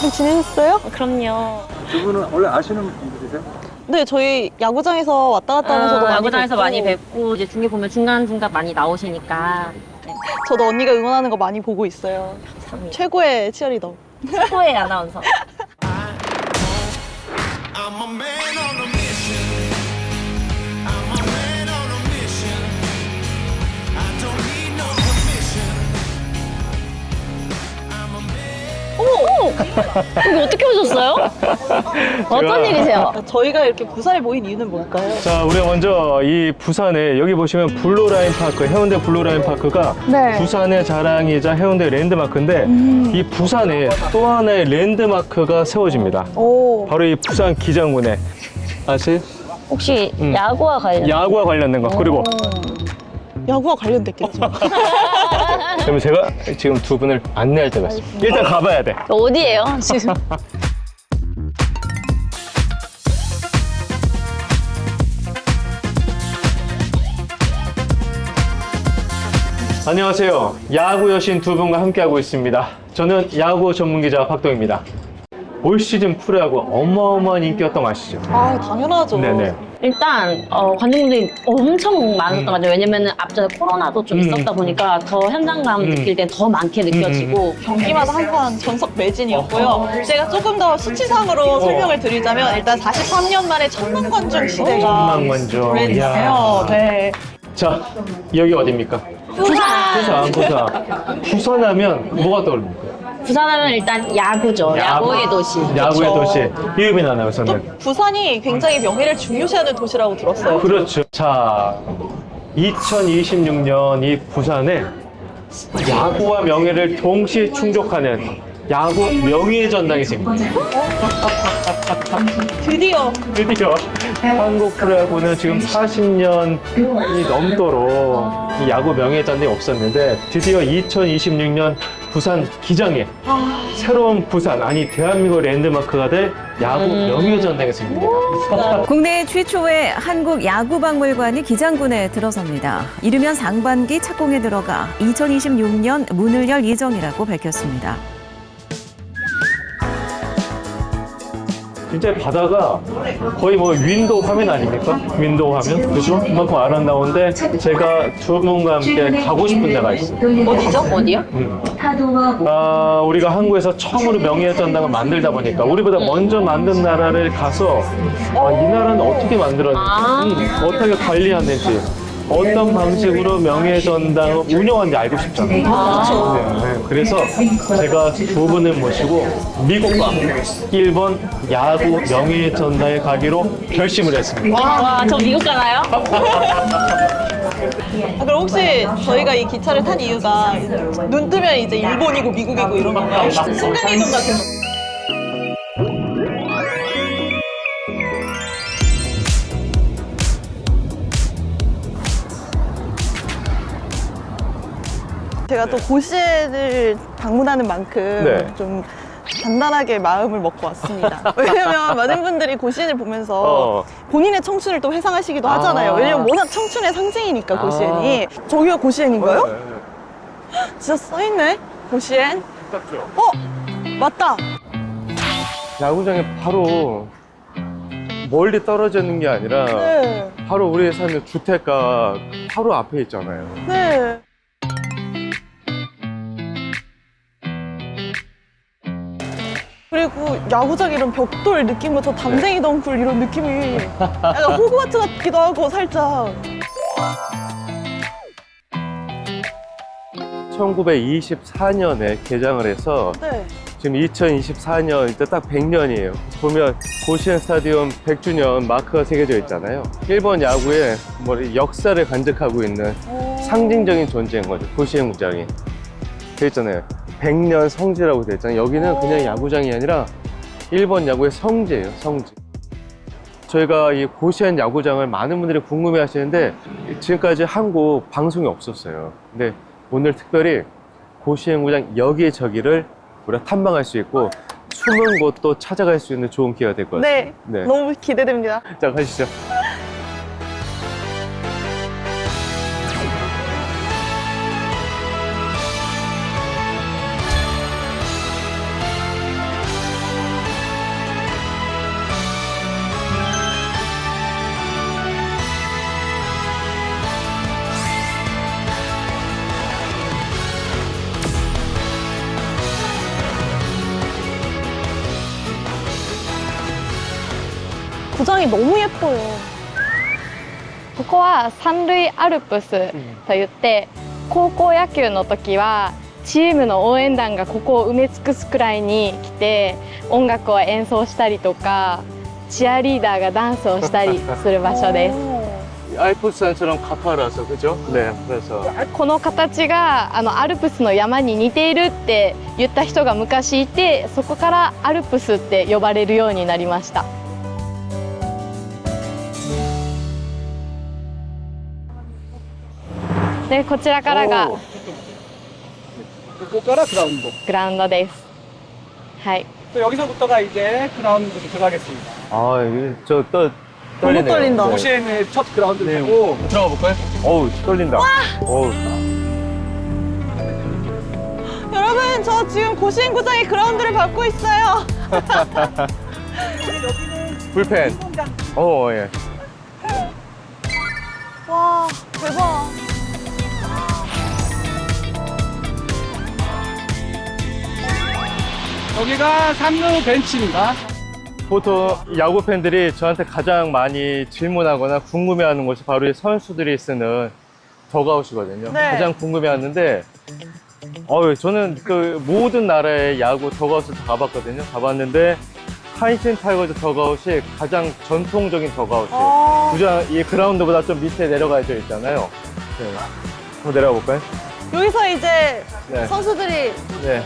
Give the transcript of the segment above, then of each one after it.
잘 지내셨어요? 그럼요. 두 분은 원래 아시는 분들이세요? 네, 저희 야구장에서 왔다 갔다 하면서도 많이 야구장에서 뵙고, 많이 뵙고 이제 중계 보면 중간중간 많이 나오시니까 저도 언니가 응원하는 거 많이 보고 있어요. 감사합니다. 최고의 치어리더. 최고의 아나운서. I'm a man on a mission. I'm a man on a mission. I don't need no permission. I'm a man. 여기 어떻게 오셨어요? 어떤 일이세요? 저희가 이렇게 부산에 모인 이유는 뭘까요? 자, 우리가 먼저 이 부산에 여기 보시면 블루라인 파크, 해운대 블루라인 파크가 네. 부산의 자랑이자 해운대 랜드마크인데 이 부산에 또 하나의 랜드마크가 세워집니다. 오, 바로 이 부산 기장군에 아시? 혹시 야구와 관련? 야구와 관련된 것. 그리고 야구와 관련됐겠죠. 그러면 제가 지금 두 분을 안내할 때가 있습니다. 일단 가봐야 돼. 어디예요? 지금? 안녕하세요. 야구 여신 두 분과 함께하고 있습니다. 저는 야구 전문기자 박동입니다. 올 시즌 프로야구 어마어마한 인기였던 거 아시죠? 아, 당연하죠. 네네. 일단 관중분들이 엄청 많았던 것 같아요. 왜냐면 앞전에 코로나도 좀 있었다 보니까 더 현장감 느낄 때 더 많게 느껴지고 경기마다 항상 전석 매진이었고요. 제가 조금 더 수치상으로 설명을 드리자면 일단 43년 만에 1000만 관중 시대가 1000만 관중. 됐어요. 네. 자, 여기 어디입니까? 부산. 부산하면 뭐가 떠오릅니까? 부산하면 일단 야구죠. 야구의 도시. 야구의 그쵸. 도시. 이유빈 또 아나운서는. 부산이 굉장히 명예를 중요시하는 도시라고 들었어요. 그렇죠. 자, 2026년 이 부산에 야구와 명예를 동시에 충족하는 야구 명예의 전당이 생깁니다. 드디어 드디어 한국 프로야구는 지금 40년이 넘도록 이 야구 명예의 전당이 없었는데 드디어 2026년 부산 기장에 새로운 부산, 아니 대한민국 랜드마크가 될 야구 명예의 전당이 생깁니다. 국내 최초의 한국 야구박물관이 기장군에 들어섭니다. 이르면 상반기 착공에 들어가 2026년 문을 열 예정이라고 밝혔습니다. 진짜 바다가 거의 뭐 윈도우 화면 아닙니까? 윈도우 화면? 그죠? 그만큼 아름다운데 제가 두 분과 함께 가고 싶은 데가 있어요. 어디죠? 어디요? 우리가 한국에서 처음으로 명예의 전당을 만들다 보니까 우리보다 먼저 만든 나라를 가서 이 나라는 어떻게 만들었는지, 어떻게 관리하는지, 어떤 방식으로 명예의 전당을 운영하는지 알고 싶잖아요. 네, 그래서 제가 두 분을 모시고 미국과 일본 야구 명예의 전당에 가기로 결심을 했습니다. 와, 저 미국 가나요? 그럼 혹시 저희가 이 기차를 탄 이유가 눈 뜨면 이제 일본이고 미국이고 이런 건가요? 순간이동 같은 거. 제가 또 고시를 방문하는 만큼 네. 좀 단단하게 마음을 먹고 왔습니다. 왜냐면 많은 분들이 고시엔을 보면서 본인의 청춘을 또 회상하시기도 하잖아요. 왜냐면 워낙 청춘의 상징이니까 고시엔이. 저기가 고시엔인가요? 진짜 써있네, 고시엔. 맞다. 야구장에 바로 멀리 떨어져 있는 게 아니라 네. 바로 우리 사는 주택가 바로 앞에 있잖아요. 네. 그리고 야구장 이런 벽돌 느낌부터 담쟁이 덩굴 이런 느낌이 약간 호그와트 같기도 하고 살짝. 1924년에 개장을 해서 네. 지금 2024년 이제 딱 100년이에요. 보면 고시엔 스타디움 100주년 마크가 새겨져 있잖아요. 일본 야구의 뭐 역사를 간직하고 있는 상징적인 존재인 거죠. 고시엔 구장이 돼 있잖아요. 100년 성지라고 돼 있잖아요. 여기는 그냥 야구장이 아니라 일본 야구의 성지예요. 성지. 저희가 이 고시엔 야구장을 많은 분들이 궁금해 하시는데 지금까지 한국 방송이 없었어요. 근데 오늘 특별히 고시엔 구장 여기저기를 우리가 탐방할 수 있고 숨은 곳도 찾아갈 수 있는 좋은 기회가 될 것 같아요. 네, 너무 기대됩니다. 자, 가시죠. 구장이 너무 예뻐요. ここは三塁アルプスといって、高校野球の時はチームの応援団がここを埋め尽くすくらいに来て音楽を演奏したりとかチアリーダーがダンスをしたりする場所です。 알프스산처럼 가파라서 그죠? 네, 그래서 この形がアルプスの山に似ているって言った人が昔いて、そこからアルプスって呼ばれるようになりました。 でこちらからが ここからグラウンド. グラウンドです。はい。 또 여기서부터가 이제 그라운드로 들어가겠습니다. 아, 이게 저또 너무 떨린다. 고시엔의 첫 그라운드를 보고 들어가 볼까요? 어우, 떨린다. 어우. 여러분, 저 지금 고시엔 구장의 그라운드를 밟고 있어요. 불펜. 예. 와, 대박. 여기가 3루 벤치입니다. 보통 야구 팬들이 저한테 가장 많이 질문하거나 궁금해하는 것이 바로 이 선수들이 쓰는 덕아웃이거든요. 네. 가장 궁금해하는데, 저는 그 모든 나라의 야구 덕아웃을 다 가봤거든요. 가봤는데 하이틴 타이거즈 덕아웃이 가장 전통적인 덕아웃이에요. 구장 이 그라운드보다 좀 밑에 내려가져 있잖아요. 네. 한번 내려가 볼까요? 여기서 이제 네. 선수들이 네.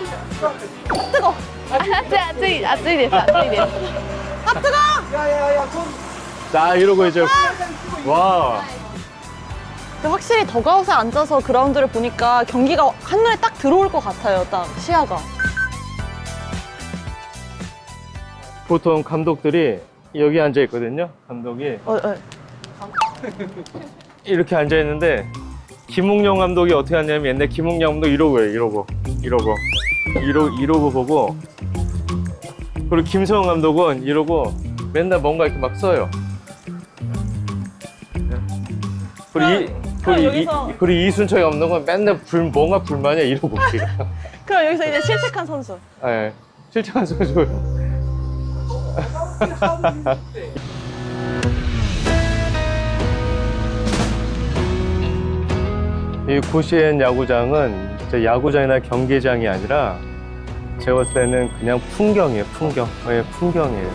뜨거. 熱い熱いです熱いです。 아, 뜨거. 자, 이러고 이제 와. 근데 확실히 덕아웃에 앉아서 그라운드를 보니까 경기가 한눈에 딱 들어올 것 같아요. 딱 시야가. 보통 감독들이 여기 앉아 있거든요. 감독이 이렇게 앉아 있는데 김웅영 감독이 어떻게 하냐면 옛날 김웅영 감독 이러고 해요. 이러고 보고, 그리고 김성훈 감독은 이러고 맨날 뭔가 이렇게 막 써요. 그리고 이순철 감독은 맨날 뭔가 불만이야 이러고 있어요. 그럼 여기서 이제 실책한 선수. 네, 실책한 선수. 이 고시엔 야구장은 진짜 야구장이나 경기장이 아니라 제가 봤을 때는 그냥 풍경이에요, 풍경. 네, 풍경이에요.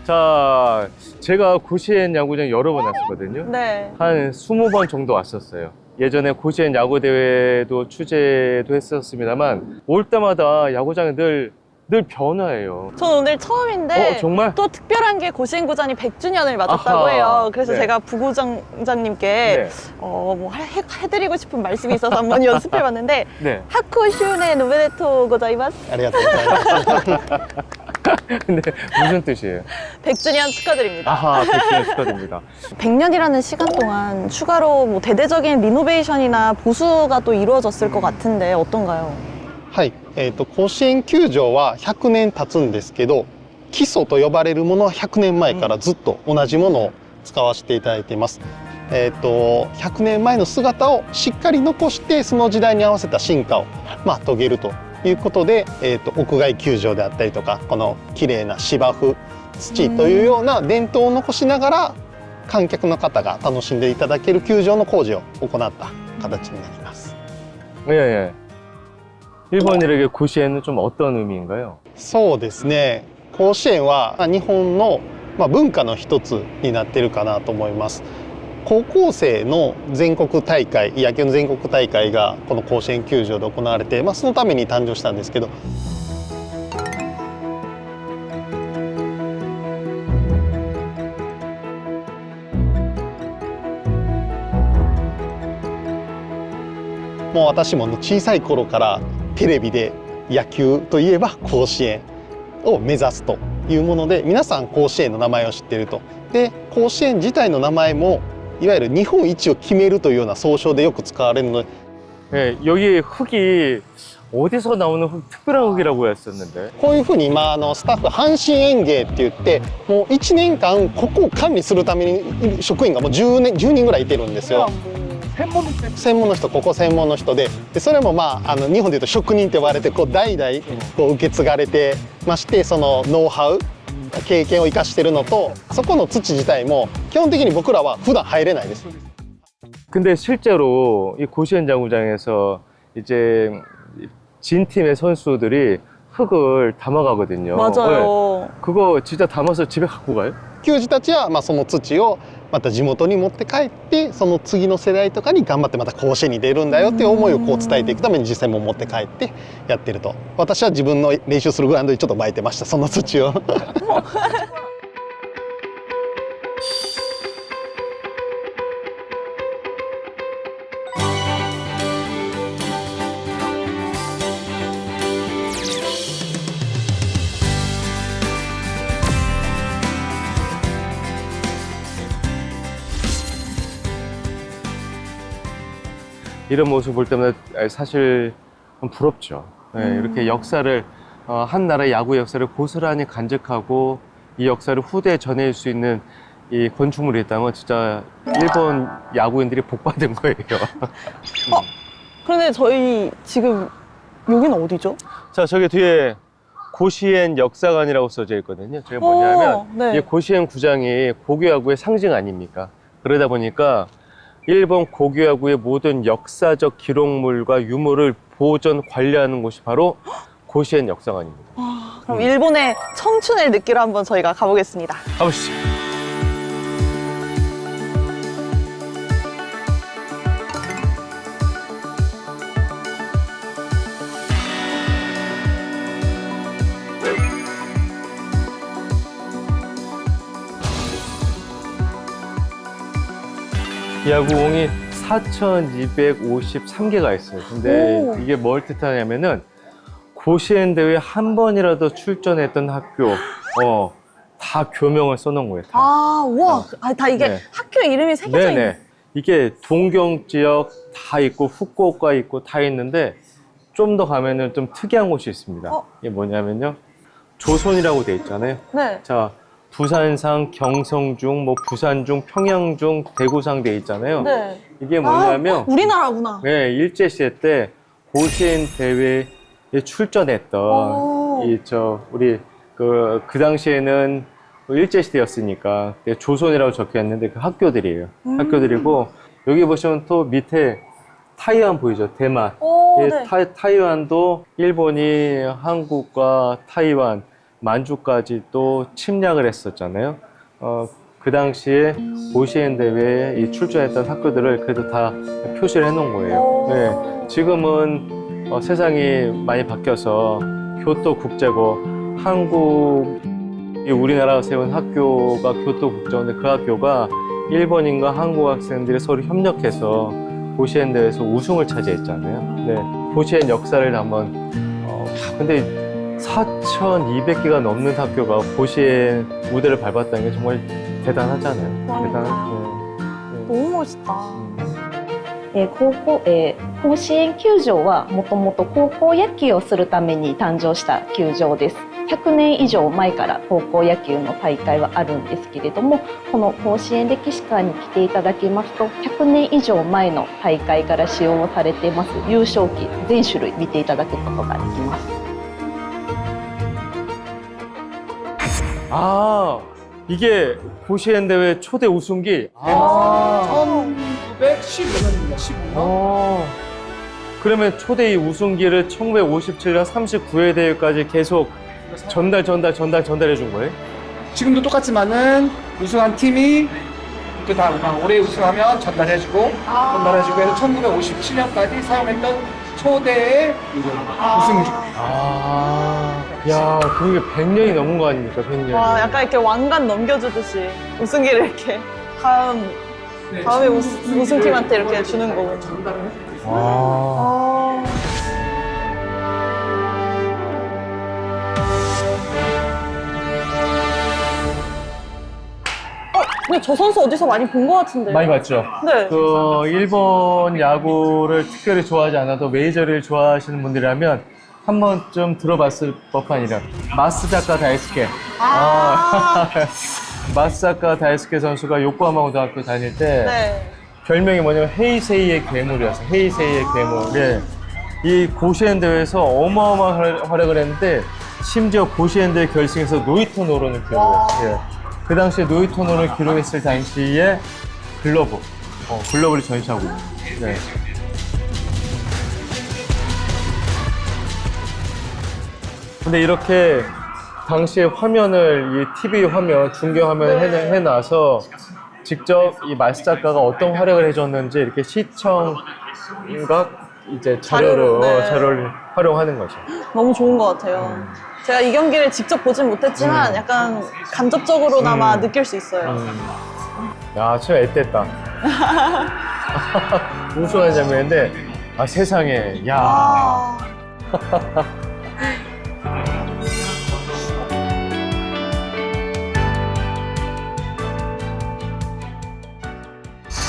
자, 제가 고시엔 야구장 여러 번 왔었거든요. 네. 한 20번 정도 왔었어요. 예전에 고시엔 야구대회도 취재도 했었습니다만 올 때마다 야구장이 늘 변화해요. 전 오늘 처음인데 정말? 또 특별한 게 고시엔 구장이 100주년을 맞았다고 아하. 해요. 그래서 네. 제가 부구장장님께 네. 뭐 해드리고 싶은 말씀이 있어서 한번 연습해봤는데 네. 하쿠슈네 노베데토 고자이마스. ありがとうございます。 근데 무슨 뜻이에요? 100주년 축하드립니다. 아하, 100주년 축하드립니다. 100년이라는 시간 동안 추가로 뭐 대대적인 리노베이션이나 보수가 또 이루어졌을 것 같은데 어떤가요? はい、甲子園球場は100年経つんですけど、基礎と呼ばれるものは100年前からずっと同じものを使わせていただいています。100年前の姿をしっかり残してその時代に合わせた進化を遂げるということで、屋外球場であったりとかこの綺麗な芝生土というような伝統を残しながら観客の方が楽しんでいただける球場の工事を行った形になります。 예, 예. 일본인에게 고시엔은 좀 어떤 의미인가요? そうですね、甲子園は日本の文化の一つになっているかなと思います。高校生の全国大会、野球の全国大会がこの甲子園球場で行われて、そのために誕生したんですけど、もう私も小さい頃からテレビで野球といえば甲子園を目指すというもので、皆さん甲子園の名前を知っていると。で、甲子園自体の名前もいわゆる日本一を決めるというような総称でよく使われるので、 예, 여기 흙이 어디서 나오는 흙, 특별한 흙이라고 했었는데. こういうふうに今スタッフ阪神園芸って言って、もう1年間ここを管理するために職員がもう10人ぐらいいてるんですよ。 専門の人、ここ専門の人で、それも日本でいうと職人って言われて代々受け継がれてまして、そのノウハウ経験を生かしてるのと、そこの土自体も基本的に僕らは普段入れないです。 근데 실제로 이 고시엔 야구장에서 이제 진 팀의 선수들이 흙을 담아가거든요. 맞아요. 네. 그거 진짜 담아서 집에 갖고 가요? 球児たちはその土をまた地元に持って帰って、その次の世代とかに頑張ってまた甲子園に出るんだよっていう思いを伝えていくために実際も持って帰ってやってると。私は自分の練習するグラウンドにちょっと撒いてました、その土を。 이런 모습 볼 때마다 사실 부럽죠. 네, 이렇게 역사를 한 나라의 야구 역사를 고스란히 간직하고 이 역사를 후대에 전해줄 수 있는 이 건축물이 있다면 진짜 일본 야구인들이 복 받은 거예요. 그런데 저희 지금 여기는 어디죠? 자, 저기 뒤에 고시엔 역사관이라고 써져 있거든요. 저게 뭐냐면 네. 이 고시엔 구장이 고교야구의 상징 아닙니까? 그러다 보니까 일본 고교야구의 모든 역사적 기록물과 유물을 보존 관리하는 곳이 바로 고시엔 역사관입니다. 그럼 일본의 청춘을 느끼러 한번 저희가 가보겠습니다. 가보시죠. 야구공이 4,253개가 있어요. 근데 이게 뭘 뜻하냐면은 고시엔 대회 한 번이라도 출전했던 학교, 다 교명을 써놓은 거예요. 다. 우와. 다 이게 네. 학교 이름이 새겨져 있는. 네네. 이게 동경 지역 다 있고 후쿠오카 있고 다 있는데 좀 더 가면은 좀 특이한 곳이 있습니다. 이게 뭐냐면요. 조선이라고 돼 있잖아요. 네. 자, 부산상, 경성중, 뭐 부산중, 평양중, 대구상 돼 있잖아요. 네. 이게 뭐냐면 우리나라구나. 네, 일제시대 때 고시엔 대회에 출전했던 우리 그 당시에는 일제시대였으니까 조선이라고 적혀 있는데 그 학교들이에요. 학교들이고 여기 보시면 또 밑에 타이완 보이죠? 대만. 네. 타이완도 일본이 한국과 타이완, 만주까지 또 침략을 했었잖아요. 그 당시에 고시엔 대회에 이 출전했던 학교들을 그래도 다 표시를 해놓은 거예요. 네, 지금은 세상이 많이 바뀌어서 교토국제고 한국이 우리나라가 세운 학교가 교토국제인데 그 학교가 일본인과 한국 학생들이 서로 협력해서 고시엔 대회에서 우승을 차지했잖아요. 네, 고시엔 역사를 한번 근데 4,200개가 넘는 학교가 고시엔 무대를 밟았다는 게 정말 대단하잖아요. 너무 멋있다. 甲子園球場はもともと高校野球をするために誕生した球場です。100年以上前から高校野球の大会はあるんですけれども、この甲子園歴史館に来ていただきますと、100年以上前の大会から使用されています優勝旗全種類見ていただくことができます。 아, 이게 고시엔 대회 초대 우승기. 1915년입니다. 15년. 그러면 초대 이 우승기를 1957년 39회 대회까지 계속 전달해 준 거예요? 지금도 똑같지만은 우승한 팀이 그 다음 올해 우승하면 전달해주고 전달해주고 해서 1957년까지 사용했던 초대의 우승주. 야, 그게 100년이 넘은 거 아닙니까? 100년이. 와, 약간 이렇게 왕관 넘겨주듯이 우승기를 이렇게 다음에 우승팀한테 이렇게 주는 거군요. 아. 근데 저 선수 어디서 많이 본 것 같은데요? 많이 봤죠? 네. 그 일본 야구를 특별히 좋아하지 않아도 메이저를 좋아하시는 분들이라면 한 번쯤 들어봤을 법한 이름. 마스자카 다이스케. 마스자카 다이스케 선수가 요코하마 고등학교 다닐 때 네. 별명이 뭐냐면 헤이세이의 괴물이었어요. 헤이세이의 괴물. 예. 이 고시엔 대회에서 어마어마한 활약을 했는데 심지어 고시엔 대회 결승에서 노히터 노런을 기록했어요. 예. 그 당시에 노히터 노런을 기록했을 당시에 글러브를 전시하고 있어요. 네. 근데 이렇게 당시에 화면을 이 TV 화면, 중계 화면을 해놔서 직접 이 마스 작가가 어떤 활약을 해줬는지 이렇게 시청각 이제 자료를 활용하는 거죠. 너무 좋은 것 같아요. 제가 이 경기를 직접 보진 못했지만 약간 간접적으로나마 느낄 수 있어요. 야, 참 앳됐다. 우승한 장면인데, 아, 세상에, 야.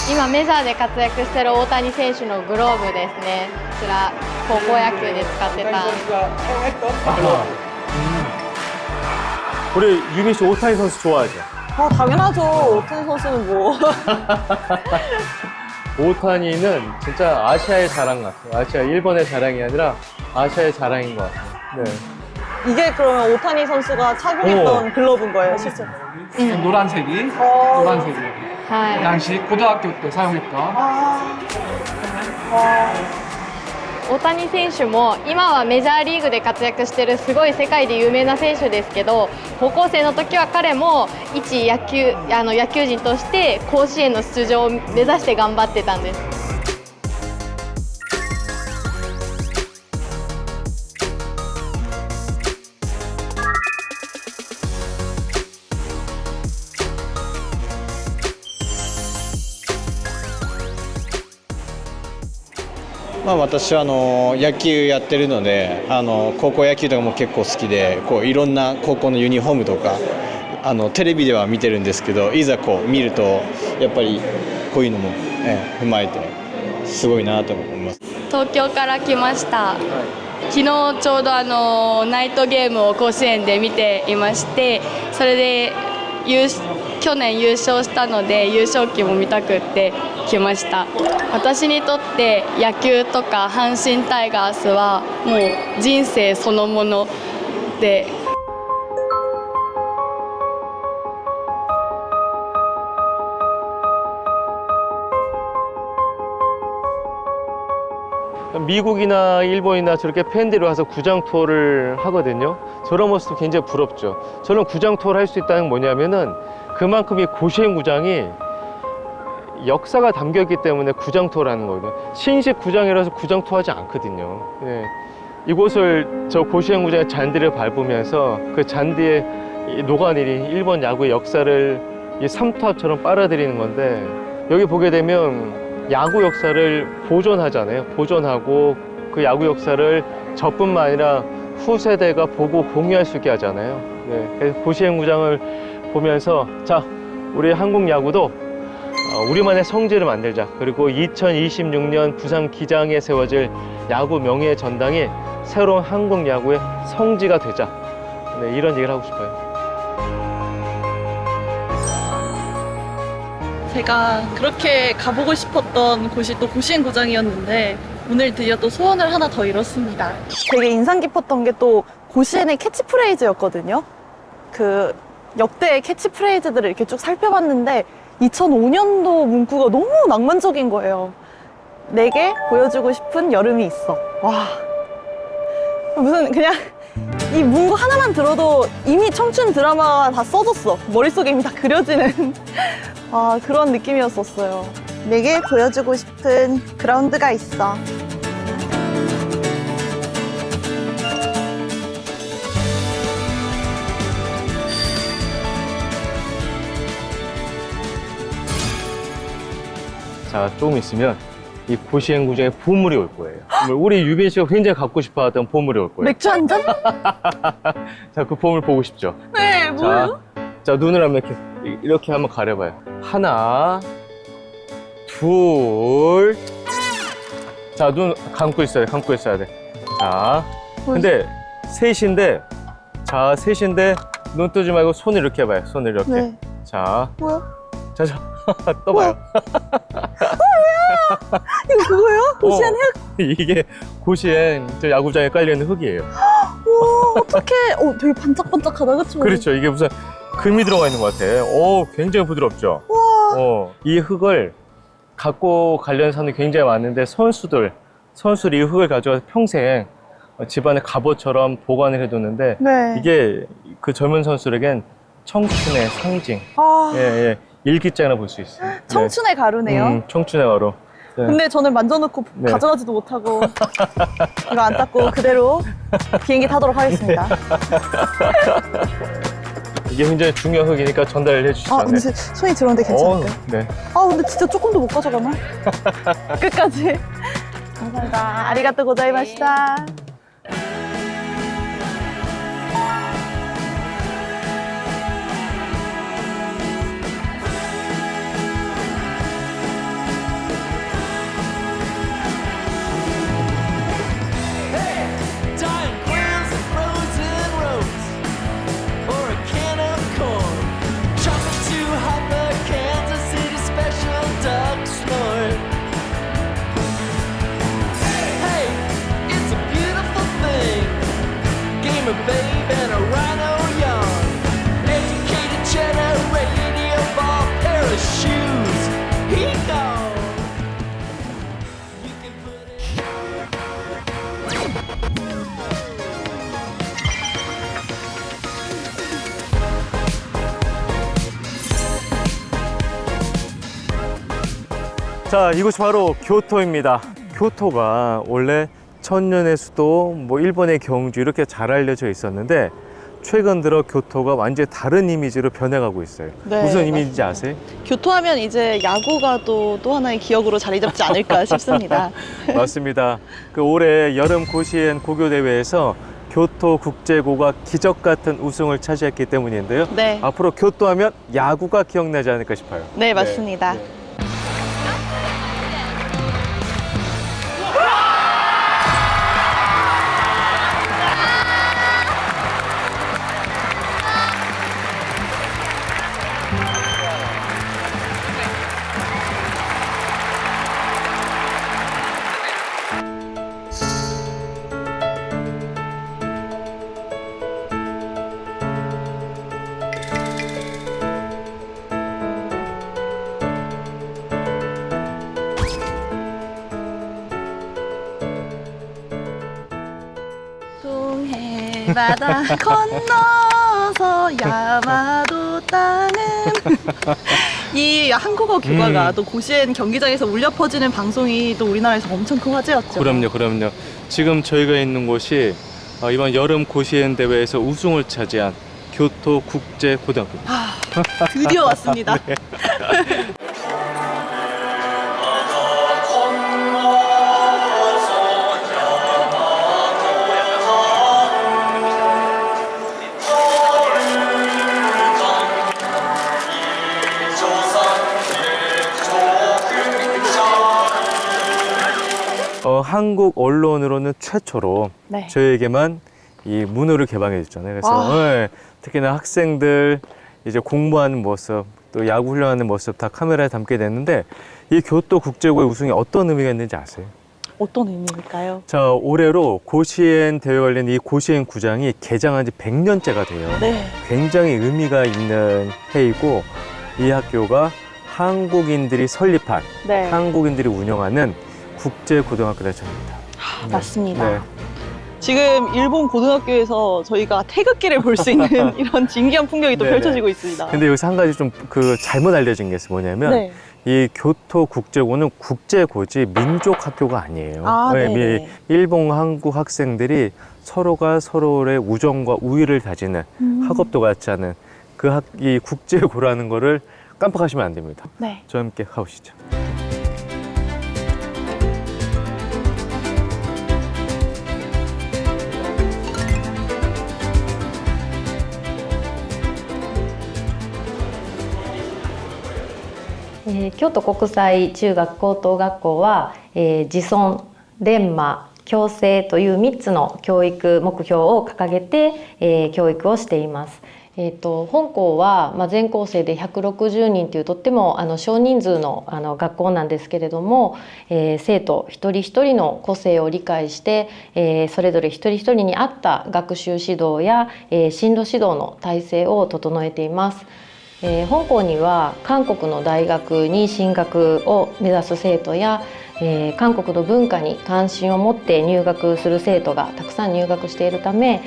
今メジャーで活躍してる大谷選手のグローブですね。こちら高校野球で使ってた。 우리 유미 씨 오타니 선수 좋아하죠? 당연하죠. 오타니 선수는 뭐. 오타니는 진짜 아시아의 자랑 같아요. 일본의 자랑이 아니라 아시아의 자랑인 것 같아요. 네. 이게 그러면 오타니 선수가 착용했던 글러브인 거예요, 실제로? 노란색이 노란색이에요. はい。 당시 고등학교 때 사용했던 大谷選手も今はメジャーリーグで活躍してるすごい世界で有名な選手ですけど、高校生の時は彼も一野球人として甲子園の出場を目指して頑張ってたんです。 私は野球やってるので高校野球とかも結構好きでいろんな高校のユニフォームとかテレビでは見てるんですけどいざ見るとやっぱりこういうのも、踏まえてすごいなと思います。東京から来ました。昨日ちょうどナイトゲームを甲子園で見ていまして、それで去年優勝したので優勝旗も見たくって来ました。私にとって野球とか阪神タイガースはもう人生そのもので。 미국이나 일본이나 저렇게 팬들이 와서 구장 투어를 하거든요. 저런 모습도 굉장히 부럽죠. 저는 구장 투어를 할 수 있다는 게 뭐냐면은 그만큼 이 고시엔 구장이 역사가 담겨있기 때문에 구장 투어를 하는 거거든요. 신식 구장이라서 구장 투어 하지 않거든요. 네. 이곳을 저 고시엔 구장의 잔디를 밟으면서 그 잔디에 녹아내린 일본 야구의 역사를 이 삼투압처럼 빨아들이는 건데 여기 보게 되면 야구 역사를 보존하잖아요. 보존하고 그 야구 역사를 저뿐만 아니라 후세대가 보고 공유할 수 있게 하잖아요. 네, 그래서 고시엔 구장을 보면서 자, 우리 한국 야구도 우리만의 성지를 만들자. 그리고 2026년 부산 기장에 세워질 야구 명예의 전당이 새로운 한국 야구의 성지가 되자. 네, 이런 얘기를 하고 싶어요. 제가 그렇게 가보고 싶었던 곳이 또 고시엔 구장이었는데 오늘 드디어 또 소원을 하나 더 이뤘습니다. 되게 인상 깊었던 게 또 고시엔의 캐치프레이즈였거든요. 그 역대 캐치프레이즈들을 이렇게 쭉 살펴봤는데 2005년도 문구가 너무 낭만적인 거예요. 내게 보여주고 싶은 여름이 있어. 와, 무슨 그냥 이 문구 하나만 들어도 이미 청춘 드라마가 다 써졌어. 머릿속에 이미 다 그려지는 그런 느낌이었었어요. 내게 보여주고 싶은 그라운드가 있어. 자, 조금 있으면 이 고시행 구장에 보물이 올 거예요. 우리 유빈 씨가 굉장히 갖고 싶어 하던 보물이 올 거예요. 맥주 한 잔? 자, 그 보물 보고 싶죠? 네, 뭐예요? 자, 눈을 한번 이렇게 한번 가려봐요. 하나, 둘. 자, 눈 감고 있어야 돼. 감고 있어야 돼. 자, 근데 셋인데, 자, 셋인데 눈 뜨지 말고 손을 이렇게 해봐요. 손을 이렇게. 네. 자, 뭐야? 자, 떠봐요. 이거 그거예요? 고시한 흙? 이게 고시행 저 야구장에 깔려있는 흙이에요. 와, 어떡해. 되게 반짝반짝하다, 그쵸? 그렇죠. 이게 무슨 금이 들어가 있는 것 같아. 굉장히 부드럽죠. 와. 이 흙을 갖고 가려는 사람들이 굉장히 많은데 선수들이 이 흙을 가져와서 평생 집안의 갑옷처럼 보관을 해두는데 네. 이게 그 젊은 선수들에겐 청춘의 상징. 예. 일기장이라 볼 수 있어요. 청춘의 가루네요. 청춘의 가루. 네. 근데 저는 만져놓고 네. 가져가지도 못하고 이거 안 닦고 그대로 비행기 타도록 하겠습니다. 이게 굉장히 중요한 흙이니까 전달을 해주시죠. 근데 손이 들어오는데 괜찮을까요? 네. 근데 진짜 조금도 못 가져가나? 끝까지. 감사합니다. 아리가또 고자이마시다. Dying grills and frozen roads, or a can of corn. Chocolate too hot, the Kansas City special duck snort. Hey, it's a beautiful thing. Gamer babe and a rhino yarn. Educated cheddar, radio ball, pair of shoes. He gone. You can put it. 자, 이곳이 바로 교토입니다. 교토가 원래 천년의 수도, 일본의 경주 이렇게 잘 알려져 있었는데 최근 들어 교토가 완전히 다른 이미지로 변해가고 있어요. 네, 무슨 이미지인지 아세요? 교토하면 이제 야구가 또 하나의 기억으로 자리 잡지 않을까 싶습니다. 맞습니다. 그 올해 여름 고시엔 고교 대회에서 교토 국제고가 기적 같은 우승을 차지했기 때문인데요. 네. 앞으로 교토하면 야구가 기억나지 않을까 싶어요. 네, 맞습니다. 동해 바다 건너서 야마도 땅은 이 한국어 교과가 또 고시엔 경기장에서 울려 퍼지는 방송이 또 우리나라에서 엄청 큰 화제였죠. 그럼요. 지금 저희가 있는 곳이 이번 여름 고시엔 대회에서 우승을 차지한 교토 국제고등학교입니다. 드디어 왔습니다. 네. 한국 언론으로는 최초로 네. 저희에게만 이 문호를 개방해 줬잖아요. 그래서 특히나 학생들 이제 공부하는 모습, 또 야구 훈련하는 모습 다 카메라에 담게 됐는데 이 교토 국제고의 우승이 어떤 의미가 있는지 아세요? 어떤 의미일까요? 자, 올해로 고시엔 대회 관련 이 고시엔 구장이 개장한 지 100년째가 돼요. 네. 굉장히 의미가 있는 해이고 이 학교가 한국인들이 설립한 네. 한국인들이 운영하는 국제고등학교 대전입니다. 맞습니다. 네. 지금 일본 고등학교에서 저희가 태극기를 볼 수 있는 이런 진기한 풍경이 또 네네. 펼쳐지고 있습니다. 근데 여기서 한 가지 좀 그 잘못 알려진 게 뭐냐면 네. 이 교토국제고는 국제고지 민족 학교가 아니에요. 아, 네, 네네. 이 일본 한국 학생들이 서로가 서로의 우정과 우위를 다지는 학업도 같지 않은 이 국제고라는 거를 깜빡하시면 안 됩니다. 네. 저와 함께 가보시죠.京都国際中学高等学校は、自尊、伝馬、共生という3つの教育目標を掲げて、教育をしています。本校は、全校生で160人というとっても少人数の学校なんですけれども、生徒一人一人の個性を理解して、それぞれ一人一人に合った学習指導や、進路指導の体制を整えています。本校には韓国の大学に進学を目指す生徒や、韓国の文化に関心を持って入学する生徒がたくさん入学しているため、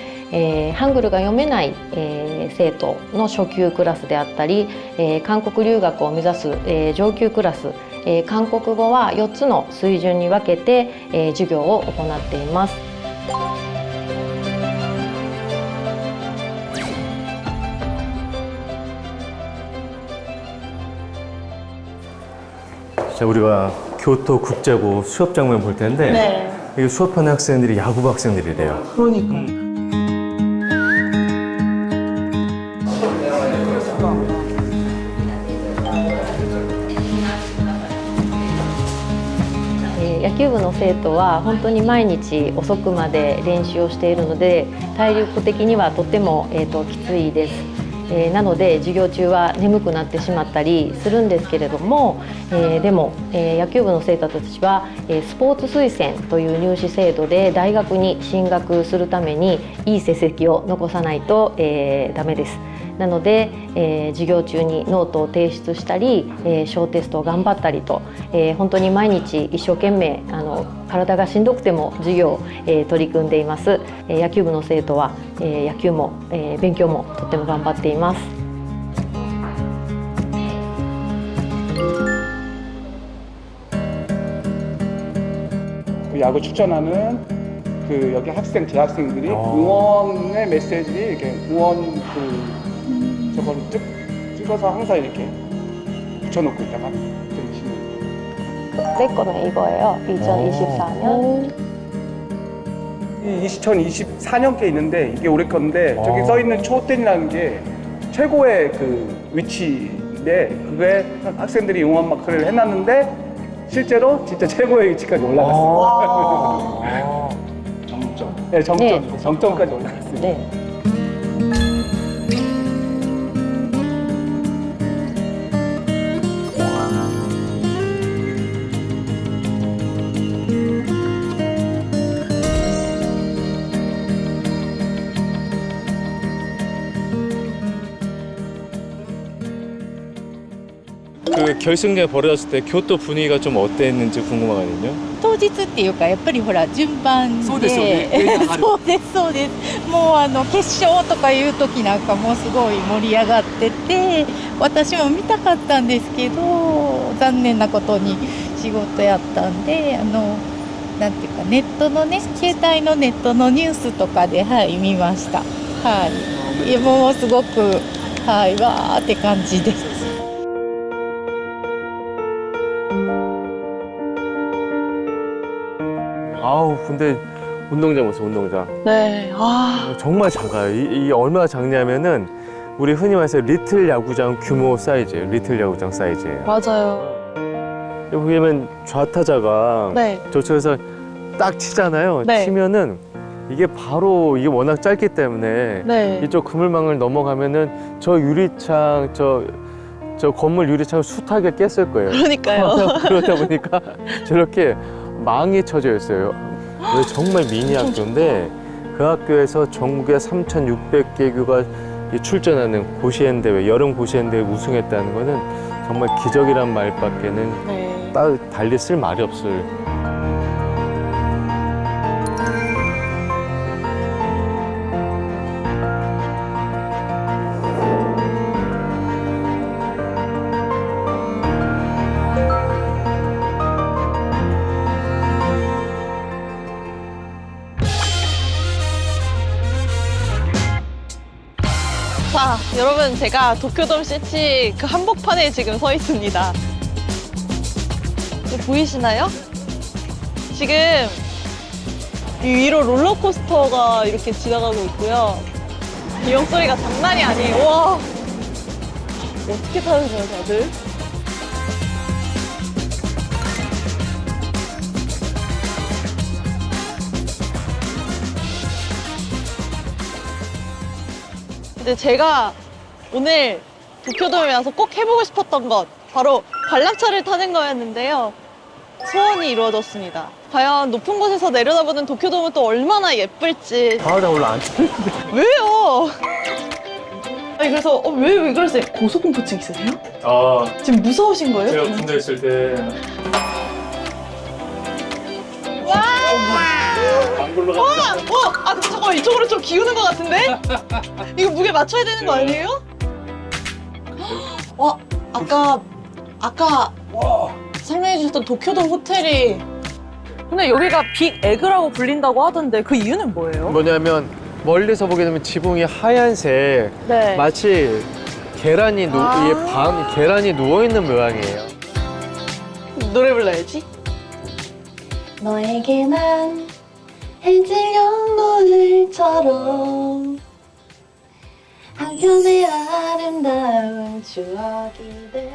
ハングルが読めない、生徒の初級クラスであったり、韓国留学を目指す、上級クラス、韓国語は4つの水準に分けて、授業を行っています。 자, 우리가 교토국제고 수업 장면 볼 텐데 네. 이 수업하는 학생들이 야구부 학생들이래요. 그러니까. 네, 野球部の生徒は本当に毎日遅くまで練習をしているので体力的にはとても、きついです。なので授業中は眠くなってしまったりするんですけれども、でも、野球部の生徒たちは、スポーツ推薦という入試制度で大学に進学するためにいい成績を残さないと、ダメです。なので、授業中にノートを提出したり、小テストを頑張ったりと、本当に毎日一生懸命体がしんどくても授業を、取り組んでいます。野球部の生徒は、野球も、勉強もとっても頑張っています。 그 야구 추천하는 그 여기 학생 재학생들이 응원의 메시지를 이렇게 응원 저걸 찍어서 항상 이렇게 붙여놓고 있다가 내 거는 이거예요. 2024년. 2024년께 있는데 이게 올해 건데 저기 써 있는 초땡이라는 게 최고의 그 위치인데 그게 학생들이 응원 마크를 해놨는데 실제로 진짜 최고의 위치까지 올라갔어요. 정점. 네, 정점. 네. 정점까지 올라갔어요. 네. 그 결승전 벌어졌을 때 교토 분위기가 좀 어땠는지 궁금하거든요. 当日っていうかやっぱりほら順番でそうですよねそうですそうですもう決勝とかいう時なんかもすごい盛り上がってて私も見たかったんですけど残念なことに仕事やったんでなんていうかネットのね携帯のネットのニュースとかではい見ましたはいいやもうすごくはいわーって感じです 아우, 근데 운동장 보세요, 운동장. 네. 아. 정말 작아요. 이 얼마나 작냐면은 우리 흔히 말해서 리틀 야구장 규모 사이즈예요. 리틀 야구장 사이즈예요. 맞아요. 여기 보면 좌타자가 네. 저쪽에서 딱 치잖아요. 네. 치면은 이게 바로 이게 워낙 짧기 때문에 네. 이쪽 그물망을 넘어가면은 저 유리창 저 건물 유리창을 숱하게 깼을 거예요. 그러니까요. 그러다 보니까 저렇게 망이 쳐져 있어요. 정말 미니 학교인데 그 학교에서 전국에 3,600개 교가 출전하는 고시엔 대회, 여름 고시엔 대회 우승했다는 거는 정말 기적이란 말밖에는 네. 달리 쓸 말이 없을. 자, 여러분 제가 도쿄돔 시티 그 한복판에 지금 서 있습니다. 보이시나요? 지금 이 위로 롤러코스터가 이렇게 지나가고 있고요. 비용 소리가 장난이 아니에요. 와, 어떻게 타는 거야 다들? 근데 제가 오늘 도쿄돔에 와서 꼭 해보고 싶었던 것 바로 관람차를 타는 거였는데요. 소원이 이루어졌습니다. 과연 높은 곳에서 내려다보는 도쿄돔은 또 얼마나 예쁠지. 아, 나 원래 안 타는데. 왜요? 아니 그래서 왜 그러세요? 고소공포증 있으세요? 아, 지금 무서우신 거예요? 제가 군대 있을 때 안 굴러가. 아 잠깐만 이쪽으로 좀 기우는 것 같은데? 이거 무게 맞춰야 되는 거 아니에요? 와 아까 설명해 주셨던 도쿄돔 호텔이 근데 여기가 빅 에그라고 불린다고 하던데 그 이유는 뭐예요? 뭐냐면 멀리서 보게 되면 지붕이 하얀색, 네. 마치 계란이 계란이 누워 있는 모양이에요. 노래 불러야지. 너에게 난 해질 연노을처럼 한편의 아름다운 추억이 되고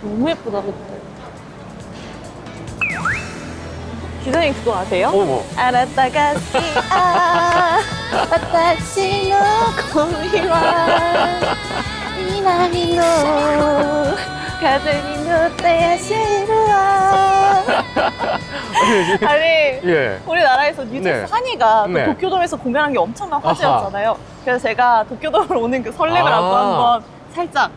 너무 예쁘다 근데 기사님 그거 아세요? 뭐? 아라타가시 아 와타시 노 고미와 이나미 노 가즈니 노테야 시루아 아니 예. 우리나라에서 뉴진스 네. 한이가 그 네. 도쿄돔에서 공연한 게 엄청난 화제였잖아요. 그래서 제가 도쿄돔을 오는 그 설렘을 안고 한번 살짝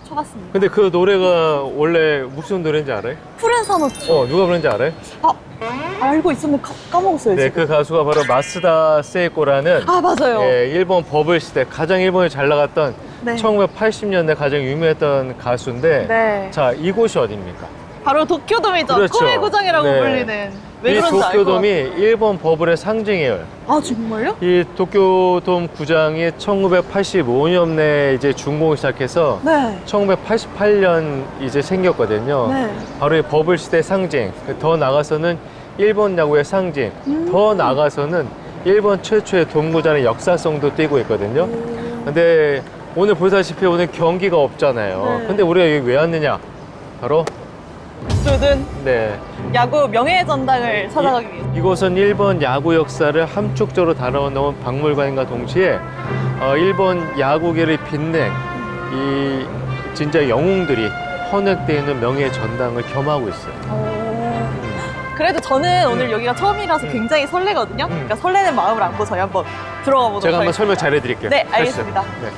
쳐봤습니다. 근데 그 노래가 원래 무슨 노래인지 알아요? 푸른 산호초. 누가 부르는지 알아요? 알고 있었는데 까먹었어요 네, 지금. 그 가수가 바로 마스다 세이코라는 아 맞아요. 예, 일본 버블 시대 가장 일본에 잘 나갔던 네. 1980년대 가장 유명했던 가수인데 네. 자, 이곳이 어디입니까? 바로 도쿄돔이죠. 그렇죠. 꿈의 고장이라고 네. 불리는. 왜 이 그런지 알것 도쿄돔이 같아요. 일본 버블의 상징이에요. 아 정말요? 이 도쿄돔 구장이 1985년에 이제 준공을 시작해서 네. 1988년 이제 생겼거든요. 네. 바로 이 버블 시대 상징. 더 나가서는 일본 야구의 상징. 더 나가서는 일본 최초의 돔구장의 역사성도 띄고 있거든요. 근데 오늘 보다시피 오늘 경기가 없잖아요. 네. 근데 우리가 여기 왜 왔느냐? 바로 두둔 네. 야구 명예의 전당을 찾아가기 위해. 이곳은 일본 야구 역사를 함축적으로 다뤄놓은 박물관과 동시에 일본 야구계를 빛낸 이 진짜 영웅들이 헌액되어 있는 명예의 전당을 겸하고 있어요. 그래도 저는 오늘 여기가 처음이라서 굉장히 설레거든요. 그러니까 설레는 마음을 안고 저희 한번 들어가 보도록 제가 한번 하겠습니다. 설명 잘해드릴게요. 네, 가시죠. 알겠습니다. 네.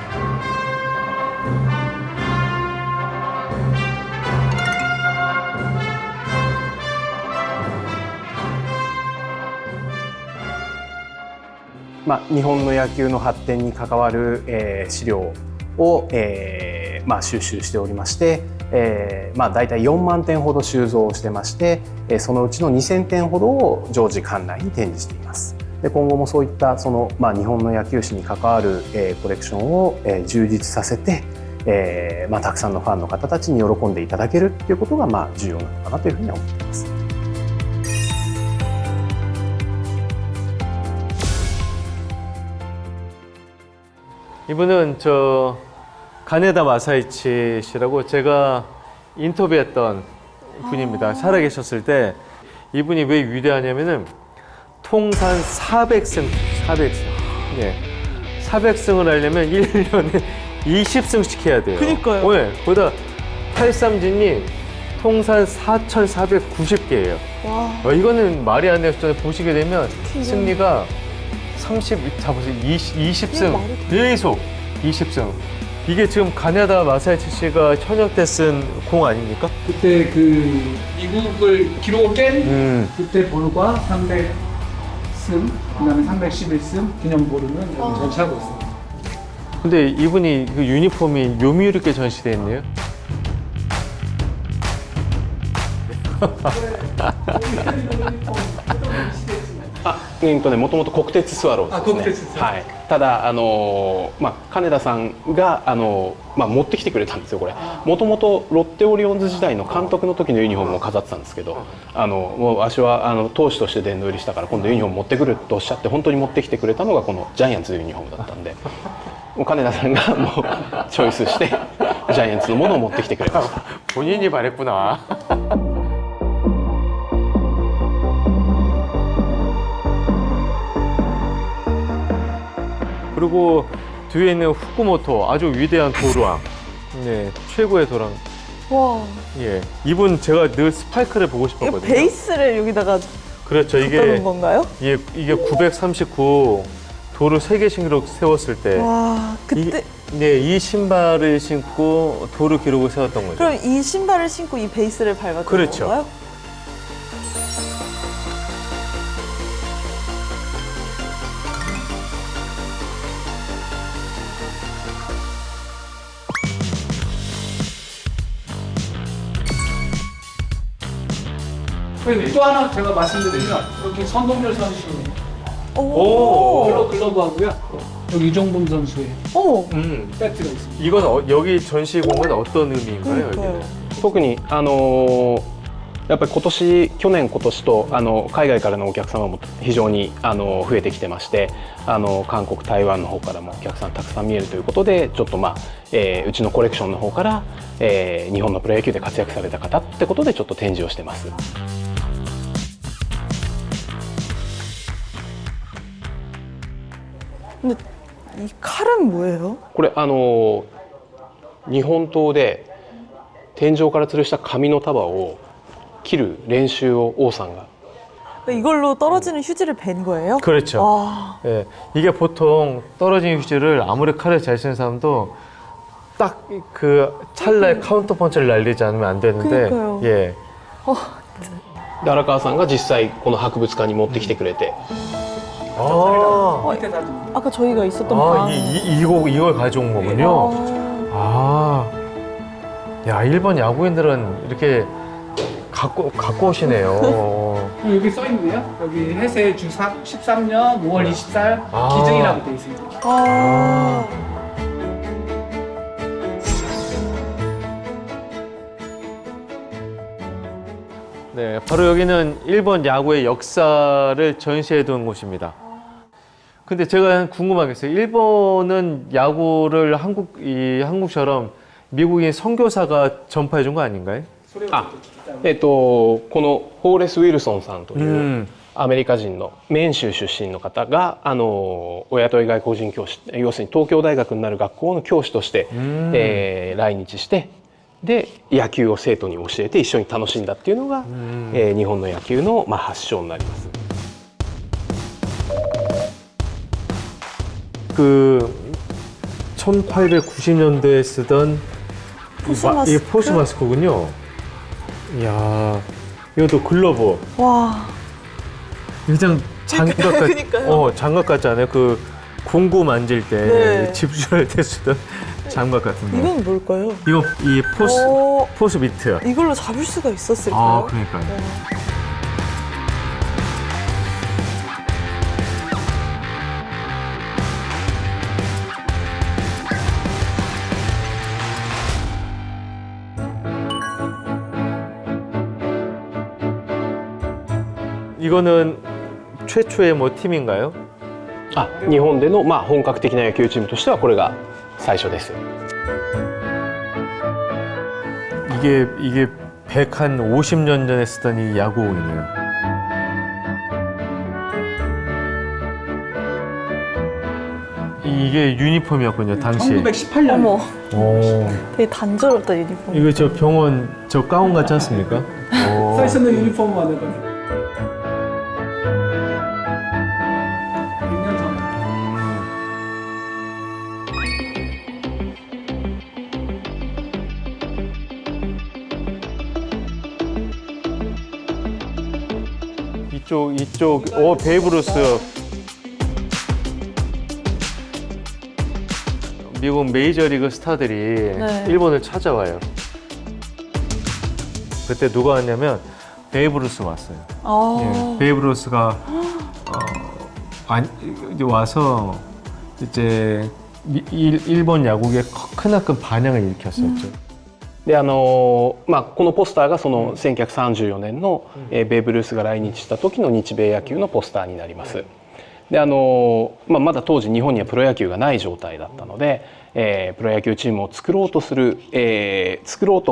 まあ、日本の野球の発展に関わる、資料を、まあ、収集しておりまして、まあ、大体4万点ほど収蔵してまして、そのうちの2000点ほどを常時館内に展示しています。で今後もそういったその、まあ、日本の野球史に関わる、コレクションを、充実させて、まあ、たくさんのファンの方たちに喜んでいただけるということが、まあ、重要なのかなというふうに思っています。 이분은 저 가네다 마사이치 씨라고 제가 인터뷰했던 분입니다. 살아계셨을 때 이분이 왜 위대하냐면은 통산 400승. 네. 400승을 하려면 1년에 20승씩 해야 돼요. 그니까요. 네. 거기다 탈삼진이 통산 4,490개예요. 와. 이거는 말이 안 돼요. 보시게 되면 승리가 20승 계속 20승. 이게 지금 가나다 마사이치 씨가 현역 때 쓴 공 아닙니까? 그때 그 미국을 기록을 깬 그때 볼과 300승, 그다음에 311승 기념볼은 여기 전시하고 있습니다. 근데 이분이 그 유니폼이 요미우리께 전시돼 있네요. もともと国鉄スワローズですね。はい。ただ金田さんが持ってきてくれたんですよこれ。もともとロッテオリオンズ時代の監督の時のユニフォームを飾ってたんですけど、もうわしは投手として殿堂入りしたから今度ユニフォーム持ってくるとおっしゃって本当に持ってきてくれたのがこのジャイアンツのユニフォームだったんで、もう金田さんがもうチョイスしてジャイアンツのものを持ってきてくれました。 본인이 말했구나. 그리고 뒤에 있는 후쿠모토 아주 위대한 도루왕. 네, 최고의 도루왕. 와. 예, 이분 제가 늘 스파이크를 보고 이거 싶었거든요. 베이스를 여기다가 그렇죠. 갖다 건가요? 이게 939 도루 세계 신기록 세웠을 때. 와, 그때. 이 신발을 신고 도루 기록을 세웠던 거죠. 그럼 이 신발을 신고 이 베이스를 밟았던 그렇죠. 건가요? 그리고 또 하나 제가 말씀드리면 여기 선동열 선수 오. 글러브하고요. 여기 이종범 선수의 오. 배트가 있습니다. 이건 여기 전시공은 어떤 의미인가요? 여기는? 特にやっぱり去年今年と海外からのお客様も非常に増えてきてまして、韓国台湾の方からもお客さんたくさん見えるということでちょっとうちのコレクションの方から、日本のプロ野球で活躍された方ってことでちょっと展示をしてます。 근데 이 칼은 뭐예요? これ日本刀で天井から吊るした紙の束を切る練習を王さんが 이걸로 떨어지는 휴지를 벤 거예요? 그렇죠. 와. 예, 이게 보통 떨어진 휴지를 아무리 칼을 잘 쓰는 사람도 딱 그 찰나에 카운터 펀치를 날리지 않으면 안 되는데, 그러니까요. 예. で荒川さんが実際この博物館に持ってきてくれて 아, 아까 저희가 있었던 방. 이걸 가져온 거군요. 아, 야, 일본 야구인들은 이렇게 갖고 오시네요. 여기 써 있네요. 여기 해세 주 13년 5월 24일 기증이라고 돼 있습니다. 아. 네, 바로 여기는 일본 야구의 역사를 전시해 둔 곳입니다. 근데 제가 궁금한 게 있어요. 일본은 야구를 한국처럼 미국인 선교사가 전파해 준 거 아닌가요? このホーレス・ウィルソンさんというアメリカ人のメーン州出身の方が親と外国人教師、要するに東京大学になる学校の教師として、来日してで野球を生徒に教えて一緒に楽しんだっていうのが、日本の野球の発祥になります。 그 1890년대에 쓰던 이 포스 마스크군요. 이야, 이것도 글러브. 와. 그냥 그러니까요. 장갑 같지 않아요? 그 공구 만질 때 네. 집중할 때 쓰던 장갑 같은데. 이건 뭘까요? 이거 이 포스 비트. 이걸로 잡을 수가 있었을까요? 아, 그러니까요. 이거는 최초의 뭐 팀인가요? 日本での本格的な野球チームとしてはこれが最初です。 이게 150년 전에 쓰던 이 야구공이네요. 이게 유니폼이었군요, 당시에. 1918년. 어머, 오. 되게 단조롭다 유니폼. 이거 저 병원 저 가운 같지 않습니까? 써 있었는 유니폼만 해가지고. 100년 전에. 이쪽, 오, 베이브루스. 미국 메이저리그 스타들이 네. 일본을 찾아와요. 그때 누가 왔냐면 베이브루스 왔어요. 예, 베이브루스가 이제 와서 이제 일본 야구에 크나큰 반향을 일으켰었죠. でこのポスターがその1934年の、ベーブ・ルースが来日した時の日米野球のポスターになります。でまだ当時日本にはプロ野球がない状態だったので、プロ野球チームを作ろうと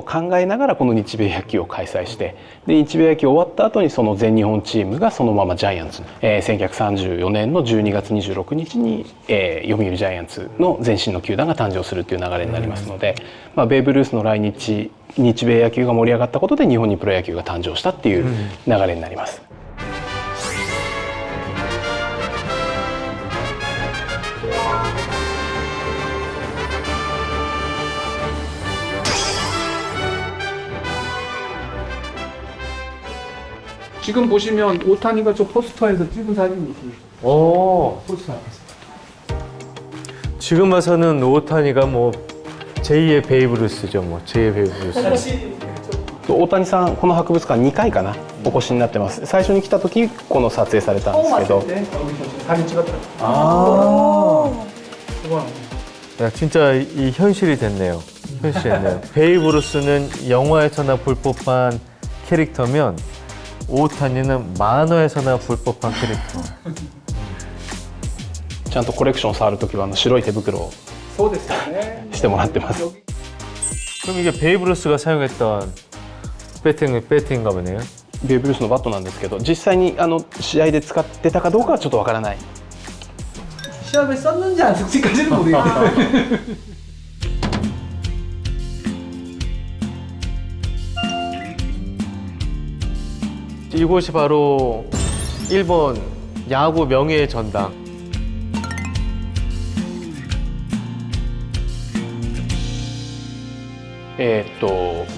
考えながらこの日米野球を開催してで日米野球終わった後にその全日本チームがそのままジャイアンツ、1934年の12月26日に、読売ジャイアンツの前身の球団が誕生するという流れになりますので、ベーブ・ルースの来日日米野球が盛り上がったことで日本にプロ野球が誕生したっていう流れになります。지금 보시면 오타니가 저 포스터에서 찍은 사진이 있습니다. 오. 포스터 앞에서. 지금 와서는 오타니가 뭐 제2의 베이브루스죠, 뭐 제2의 베이브루스. 大谷さんこの博物館2回かなお越しになってます。最初に来た時この撮影されたんですけど 사진 찍었다. 야, 진짜 이 현실이 됐네요. 현실이 됐네요. 베이브루스는 영화에서나 볼 법한 캐릭터면 오타니는 만화에서나 볼 법한 캐릭터. ちゃんとコレクション触る時は白い手袋をしてもらってます。 그럼 이게 베이브루스가 사용했던 배팅인가 보네요. ベーブ・ルースのバットなんですけど実際に試合で使ってたかどうかはちょっとわからない。 시합에 썼는지 안 썼지까지는 모르겠어요. 이곳이 바로 일본 야구 명예의 전당.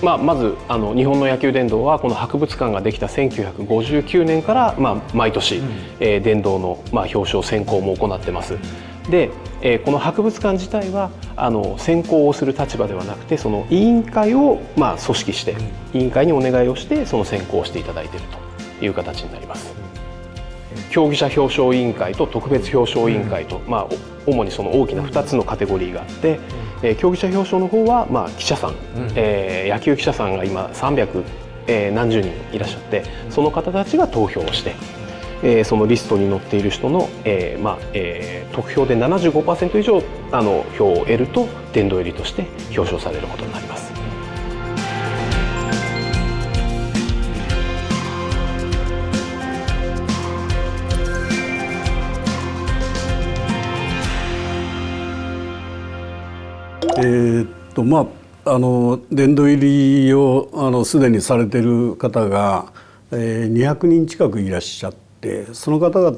まず日本の野球殿堂はこの博物館ができた1959年から、毎年、殿堂の、表彰選考も行ってます。で、この博物館自体は選考をする立場ではなくてその委員会を、組織して委員会にお願いをしてその選考をしていただいているという形になります。競技者表彰委員会と特別表彰委員会と、主にその大きな2つのカテゴリーがあって、競技者表彰の方は、記者さん、野球記者さんが今300、何十人いらっしゃってその方たちが投票をして、そのリストに載っている人の、得票で 75% 以上票を得ると殿堂入りとして表彰されることになります。 殿堂入りをすでにされている方が、200人近くいらっしゃってその方々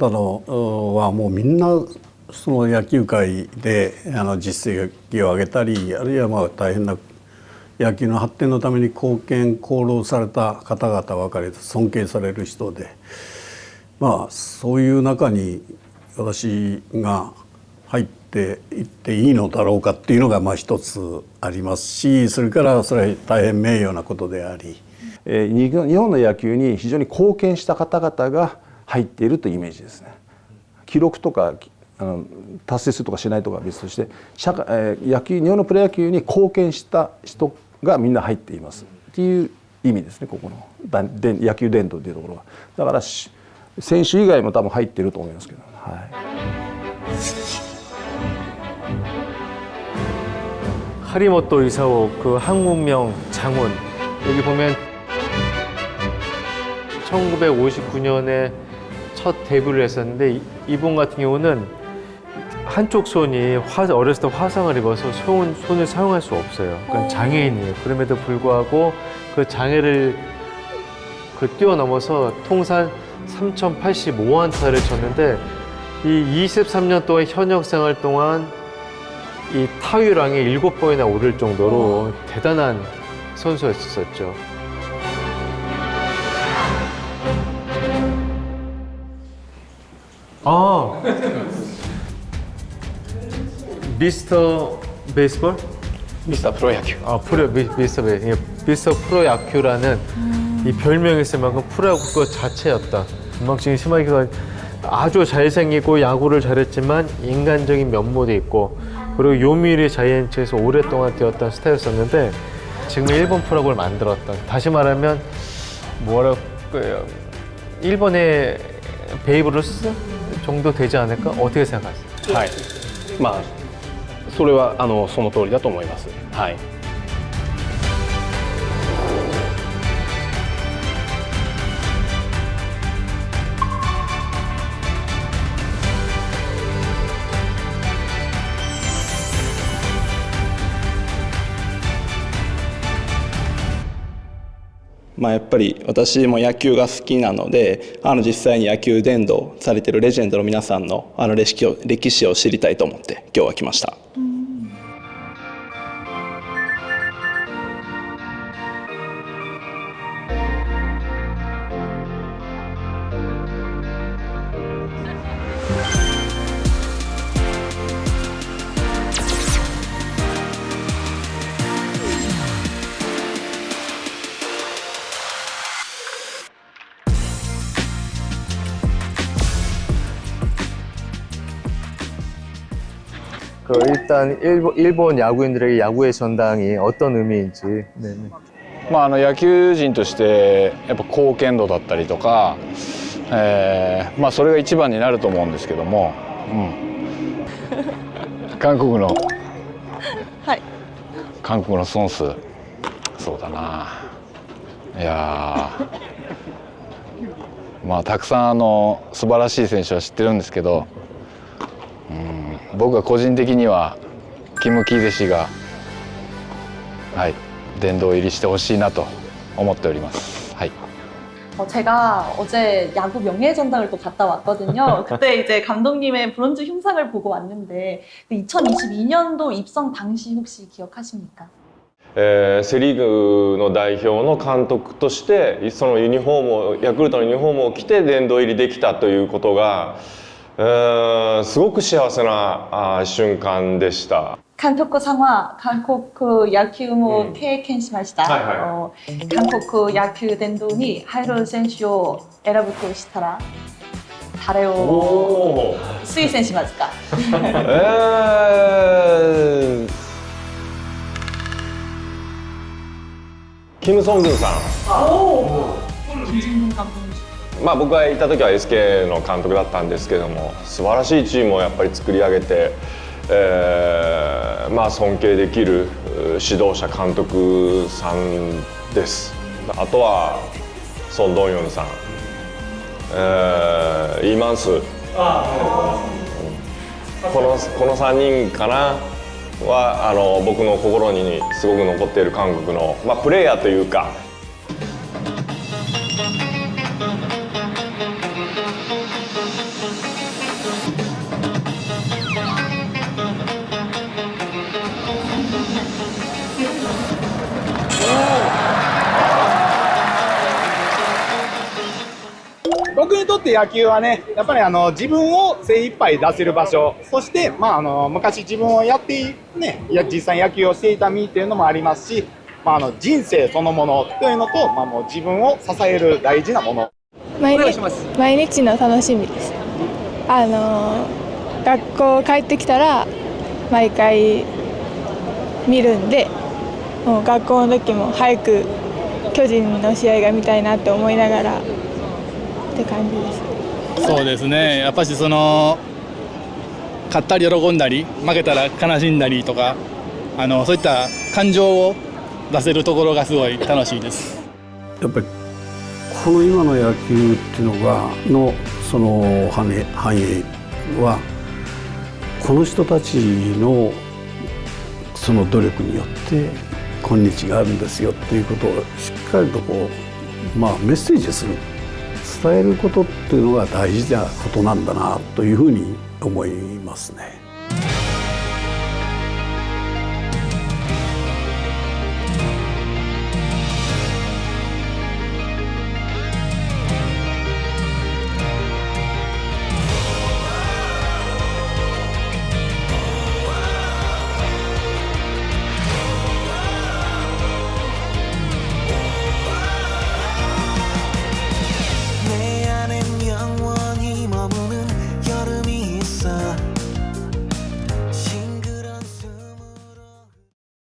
はもうみんなその野球界で実績を上げたりあるいは大変な野球の発展のために貢献功労された方々ばかりで尊敬される人でそういう中に私が入っていっていいのだろうかっていうのが一つありますしそれからそれは大変名誉なことであり、日本の野球に非常に貢献した方々が入っているというイメージですね。記録とか達成するとかしないとかは別として日本のプロ野球に貢献した人がみんな入っていますっていう意味ですね。ここの野球殿堂というところはだから選手以外も多分入っていると思いますけど、하리모토 이사오 그 한국명 장군 여기 보면 1959년에 첫 데뷔를 했었는데 이분 같은 경우는 한쪽 손이 어렸을 때 화상을 입어서 손을 사용할 수 없어요. 그러니까 장애인이에요. 그럼에도 불구하고 그 장애를 뛰어넘어서 통산 3,085안타를 쳤는데 이 23년 동안 현역 생활 동안 이 타율왕에 7번이나 오를 정도로 대단한 선수였었죠. 미스터 베이스볼? 미스터 프로야큐. 미스터 프로야큐라는 이 별명이 있을 만큼 프로야구 그 자체였다. 건망증이 심하게 아주 잘생기고 야구를 잘했지만 인간적인 면모도 있고 그리고 요미우리 자이언츠에서 오랫동안 뛰었던 스타였었는데 지금 일본 프로야구를 만들었던 다시 말하면 뭐랄까요 일본의 베이브 루스 정도 되지 않을까? 어떻게 생각하세요? はい。まあそれはその通りだと思います。はい。まあやっぱり私も野球が好きなので実際に野球伝道されているレジェンドの皆さんの歴史を知りたいと思って今日は来ました。일단 일본 야구인들에게 야구의 전당이 어떤 의미인지.まあ野球人としてやっぱ貢献度だったりとか、まあそれが一番になると思うんですけども、韓国のソンス、そうだな。いやまあたくさん素晴らしい選手は知ってるんですけど。僕は個人的にはキム・キーゼ氏が、殿堂入りしてほしいなと思っております。제가 어제 야구 명예전당을 또 갔다 왔거든요. 그때 이제 감독님의 브론즈 흉상을 보고 왔는데 2022년도 입성 당시 혹시 기억하십니까? セ・リーグの代表の監督としてそのユニフォームをヤクルトのユニフォームを着て殿堂入りできたということがすごく幸せな瞬間でした。韓国상화韓国野球も経験しました。韓国野球殿堂に入る選手を選ぶとしたら誰を推薦しますか？キム・ソングンさん。まあ僕がいた時は SK の監督だったんですけども素晴らしいチームをやっぱり作り上げて、まあ尊敬できる指導者監督さんです。あとはソン・ドンヨンさん、イーマンス、この3人かなは僕の心にすごく残っている韓国の、まあ、プレーヤーというか。僕にとって野球はね、やっぱり自分を精一杯出せる場所、そして、昔自分をやってね、実際野球をしていた身っていうのもありますし、人生そのものというのと、もう自分を支える大事なもの。毎日の楽しみです。学校帰ってきたら毎回見るんで、もう学校の時も早く巨人の試合が見たいなって思いながらって感じです。そうですね。やっぱし勝ったり喜んだり、負けたら悲しんだりとか、そういった感情を出せるところがすごい楽しいです。やっぱりこの今の野球っていうのがその繁栄はこの人たちのその努力によって今日があるんですよっていうことをしっかりとこう、メッセージする、伝えることっていうのが大事なことなんだなというふうに思いますね。